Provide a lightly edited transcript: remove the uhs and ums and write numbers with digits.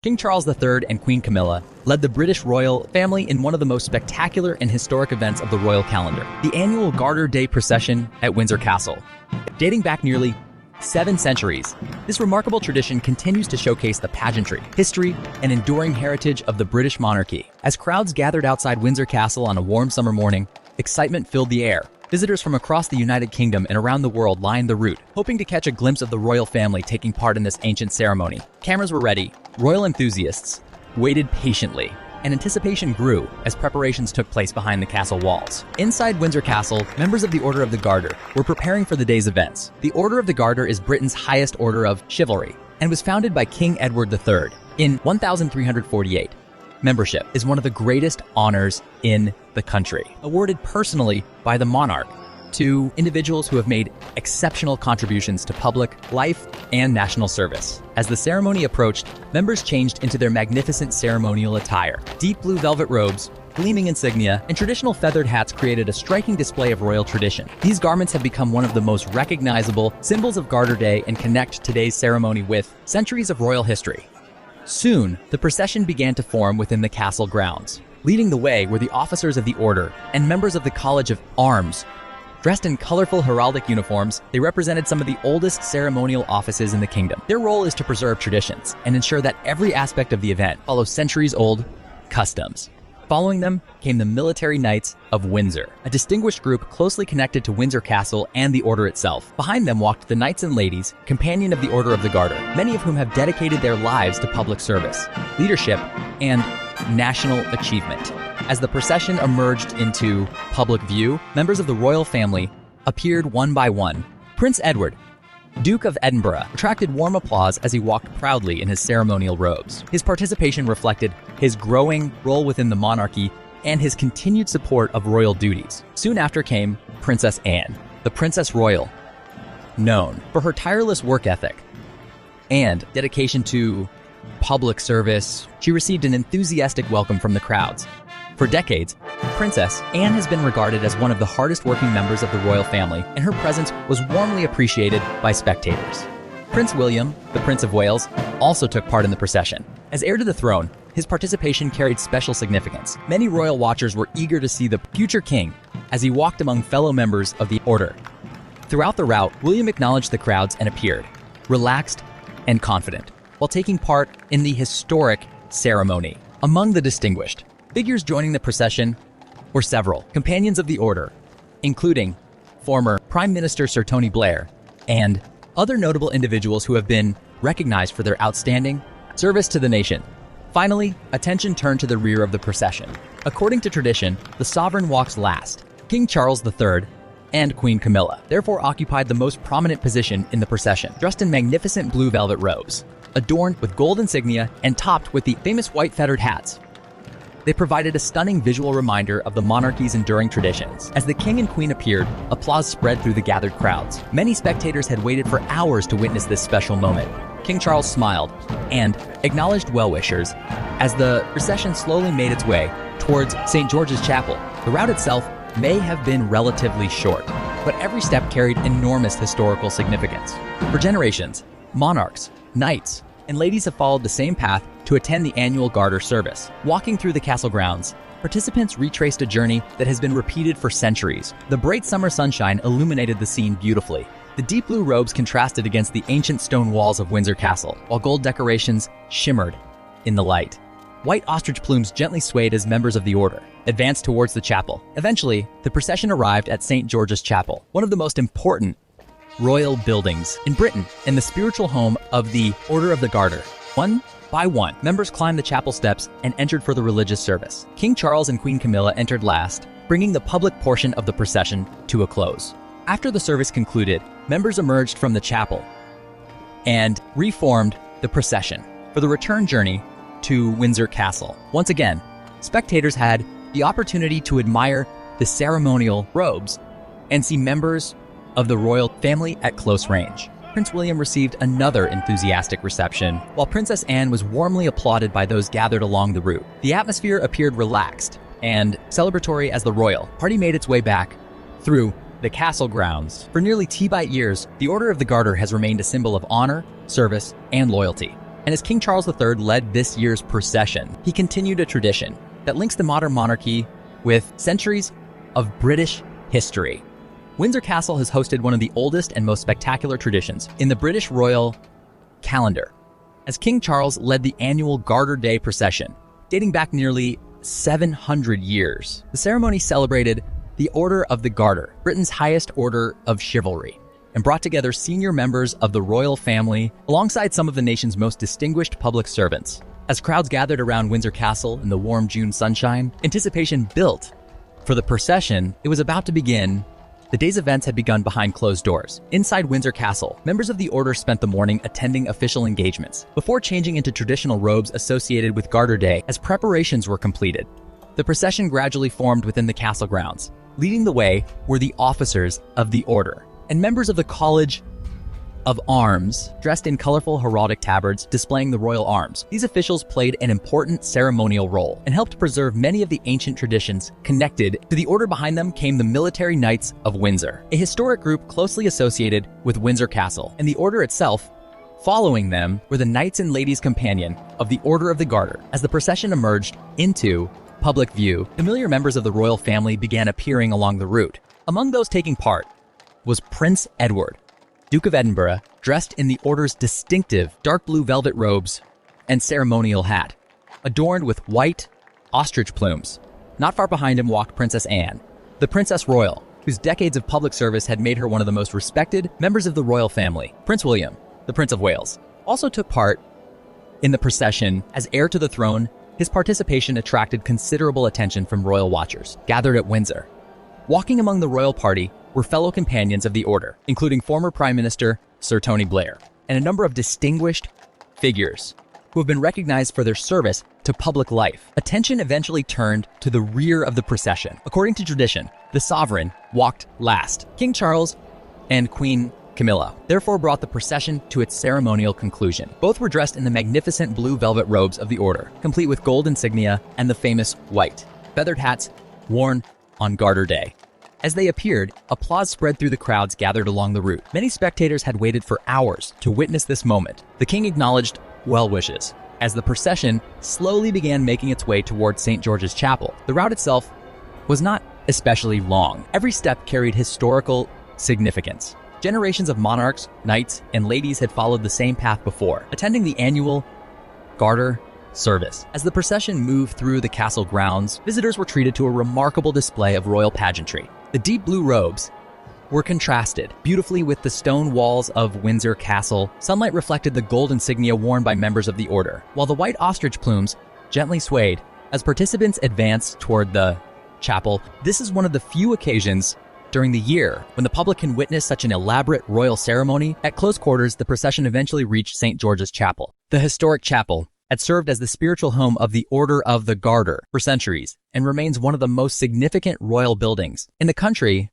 King Charles III and Queen Camilla led the British royal family in one of the most spectacular and historic events of the royal calendar, the annual Garter Day Procession at Windsor Castle. Dating back nearly 7 centuries, this remarkable tradition continues to showcase the pageantry, history, and enduring heritage of the British monarchy. As crowds gathered outside Windsor Castle on a warm summer morning, excitement filled the air. Visitors from across the United Kingdom and around the world lined the route, hoping to catch a glimpse of the royal family taking part in this ancient ceremony. Cameras were ready, royal enthusiasts waited patiently, and anticipation grew as preparations took place behind the castle walls. Inside Windsor Castle, members of the Order of the Garter were preparing for the day's events. The Order of the Garter is Britain's highest order of chivalry and was founded by King Edward III in 1348. Membership is one of the greatest honors in the country, awarded personally by the monarch to individuals who have made exceptional contributions to public life and national service. As the ceremony approached, members changed into their magnificent ceremonial attire. Deep blue velvet robes, gleaming insignia, and traditional feathered hats created a striking display of royal tradition. These garments have become one of the most recognizable symbols of Garter Day and connect today's ceremony with centuries of royal history. Soon, the procession began to form within the castle grounds. Leading the way were the officers of the order and members of the College of Arms. Dressed in colorful heraldic uniforms, they represented some of the oldest ceremonial offices in the kingdom. Their role is to preserve traditions and ensure that every aspect of the event follows centuries-old customs. Following them came the Military Knights of Windsor, a distinguished group closely connected to Windsor Castle and the Order itself. Behind them walked the Knights and Ladies, companion of the Order of the Garter, many of whom have dedicated their lives to public service, leadership, and national achievement. As the procession emerged into public view, members of the royal family appeared one by one. Prince Edward, Duke of Edinburgh, attracted warm applause as he walked proudly in his ceremonial robes. His participation reflected his growing role within the monarchy and his continued support of royal duties. Soon after came Princess Anne, the Princess Royal, known for her tireless work ethic and dedication to public service. She received an enthusiastic welcome from the crowds. For decades, Princess Anne has been regarded as one of the hardest working members of the royal family, and her presence was warmly appreciated by spectators. Prince William, the Prince of Wales, also took part in the procession. As heir to the throne, his participation carried special significance. Many royal watchers were eager to see the future king as he walked among fellow members of the order. Throughout the route, William acknowledged the crowds and appeared relaxed and confident while taking part in the historic ceremony. Among the distinguished figures joining the procession were several companions of the order, including former Prime Minister Sir Tony Blair and other notable individuals who have been recognized for their outstanding service to the nation. Finally, attention turned to the rear of the procession. According to tradition, the sovereign walks last. King Charles III and Queen Camilla therefore occupied the most prominent position in the procession, dressed in magnificent blue velvet robes, adorned with gold insignia and topped with the famous white feathered hats. They provided a stunning visual reminder of the monarchy's enduring traditions. As the king and queen appeared, applause spread through the gathered crowds. Many spectators had waited for hours to witness this special moment. King Charles smiled and acknowledged well-wishers as the procession slowly made its way towards St. George's Chapel. The route itself may have been relatively short, but every step carried enormous historical significance. For generations, monarchs, knights, and ladies have followed the same path to attend the annual Garter service. Walking through the castle grounds, participants retraced a journey that has been repeated for centuries. The bright summer sunshine illuminated the scene beautifully. The deep blue robes contrasted against the ancient stone walls of Windsor Castle, while gold decorations shimmered in the light. White ostrich plumes gently swayed as members of the order advanced towards the chapel. Eventually, the procession arrived at St. George's Chapel, one of the most important royal buildings in Britain and the spiritual home of the Order of the Garter. One by one, members climbed the chapel steps and entered for the religious service. King Charles and Queen Camilla entered last, bringing the public portion of the procession to a close. After the service concluded, members emerged from the chapel and reformed the procession for the return journey to Windsor Castle. Once again, spectators had the opportunity to admire the ceremonial robes and see members of the royal family at close range. Prince William received another enthusiastic reception, while Princess Anne was warmly applauded by those gathered along the route. The atmosphere appeared relaxed and celebratory as the royal party made its way back through the castle grounds. For nearly 2 years, the Order of the Garter has remained a symbol of honor, service, and loyalty. And as King Charles III led this year's procession, he continued a tradition that links the modern monarchy with centuries of British history. Windsor Castle has hosted one of the oldest and most spectacular traditions in the British royal calendar, as King Charles led the annual Garter Day Procession, dating back nearly 700 years. The ceremony celebrated the Order of the Garter, Britain's highest order of chivalry, and brought together senior members of the royal family alongside some of the nation's most distinguished public servants. As crowds gathered around Windsor Castle in the warm June sunshine, anticipation built for the procession. It was about to begin. The day's events had begun behind closed doors. Inside Windsor Castle, members of the order spent the morning attending official engagements before changing into traditional robes associated with Garter Day as preparations were completed. The procession gradually formed within the castle grounds. Leading the way were the officers of the order and members of the College of Arms, dressed in colorful heraldic tabards displaying the royal arms. These officials played an important ceremonial role and helped preserve many of the ancient traditions connected to the order. Behind them came the Military Knights of Windsor, a historic group closely associated with Windsor Castle and the order itself. Following them were the Knights and Ladies Companion of the Order of the Garter. As the procession emerged into public view, familiar members of the royal family began appearing along the route. Among those taking part was Prince Edward, Duke of Edinburgh, dressed in the order's distinctive dark blue velvet robes and ceremonial hat, adorned with white ostrich plumes. Not far behind him walked Princess Anne, the Princess Royal, whose decades of public service had made her one of the most respected members of the royal family. Prince William, the Prince of Wales, also took part in the procession as heir to the throne. His participation attracted considerable attention from royal watchers gathered at Windsor. Walking among the royal party were fellow companions of the order, including former Prime Minister Sir Tony Blair, and a number of distinguished figures who have been recognized for their service to public life. Attention eventually turned to the rear of the procession. According to tradition, the sovereign walked last. King Charles and Queen Camilla therefore brought the procession to its ceremonial conclusion. Both were dressed in the magnificent blue velvet robes of the order, complete with gold insignia and the famous white feathered hats worn on Garter Day. As they appeared, applause spread through the crowds gathered along the route. Many spectators had waited for hours to witness this moment. The king acknowledged well wishes as the procession slowly began making its way towards St. George's Chapel. The route itself was not especially long. Every step carried historical significance. Generations of monarchs, knights, and ladies had followed the same path before, attending the annual Garter service. As the procession moved through the castle grounds, visitors were treated to a remarkable display of royal pageantry. The deep blue robes were contrasted beautifully with the stone walls of Windsor Castle. Sunlight reflected the gold insignia worn by members of the order, while the white ostrich plumes gently swayed as participants advanced toward the chapel. This is one of the few occasions during the year when the public can witness such an elaborate royal ceremony. At close quarters, the procession eventually reached St. George's Chapel. The historic chapel had served as the spiritual home of the Order of the Garter for centuries and remains one of the most significant royal buildings in the country.